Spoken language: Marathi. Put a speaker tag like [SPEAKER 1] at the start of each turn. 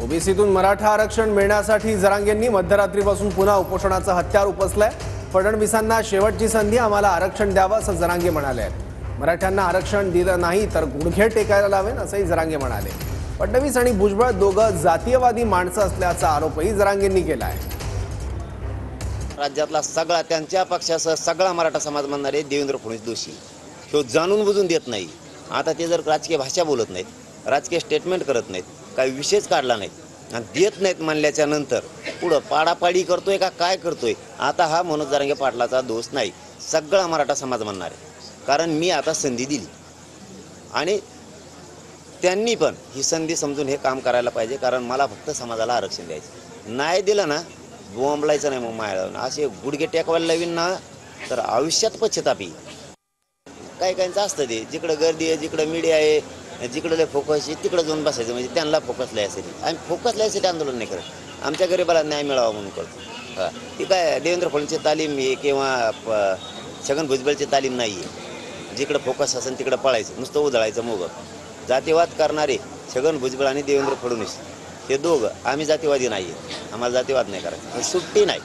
[SPEAKER 1] ओबीसीतून मराठा आरक्षण मिळण्यासाठी जरांगेंनी मध्यरात्रीपासून पुन्हा उपोषणाचं हत्यार उपसलंय। फडणवीसांना शेवटची संधी, आम्हाला आरक्षण द्यावं असं जरांगे म्हणाले। मराठ्यांना आरक्षण दिलं नाही तर गुडघे टेकायला लावेन असंही जरांगे म्हणाले। फडणवीस आणि भुजबळ दोघं जातीयवादी माणसं असल्याचा आरोपही जरांगेंनी केला आहे।
[SPEAKER 2] राज्यातला सगळा त्यांच्या पक्षासह सगळा मराठा समाज म्हणणारे देवेंद्र फडणवीस दोषी तो जाणून बुजून देत नाही। आता ते जर राजकीय भाषा बोलत नाहीत, राजकीय स्टेटमेंट करत नाहीत, काही विषयच काढला नाही आणि देत नाहीत म्हणल्याच्या नंतर पुढं पाडापाडी करतोय का काय करतोय, आता हा मनोज जरांगे पाटलाचा दोष नाही, सगळा मराठा समाज म्हणणार आहे। कारण मी आता संधी दिली आणि त्यांनी पण ही संधी समजून हे काम करायला पाहिजे। कारण मला फक्त समाजाला आरक्षण द्यायचं, नाही दिलं ना बोंबलायचं नाही, मग मायाला असे गुडघे टेकवायला लावीन ना तर आयुष्यात पश्चाताप येईल। काही काहींचं असतं ते जिकडं गर्दी आहे, जिकडं मीडिया आहे, जिकडं फोकस आहे तिकडं जाऊन बसायचं, म्हणजे त्यांना फोकस लायसाठी। आम्ही फोकस लायसाठी आंदोलन नाही करत, आमच्या गरीबाला न्याय मिळावा म्हणून करतो। ती काय देवेंद्र फडणवीसची तालीम आहे किंवा छगन भुजबळची तालीम नाही आहे। जिकडं फोकस असेल तिकडं पळायचं, नुसतं उधळायचं मोग। जातीवाद करणारे छगन भुजबळ आणि देवेंद्र फडणवीस हे दोघं, आम्ही जातीवादी नाही आहे, आम्हाला जातीवाद नाही करायचं, सुट्टी नाही।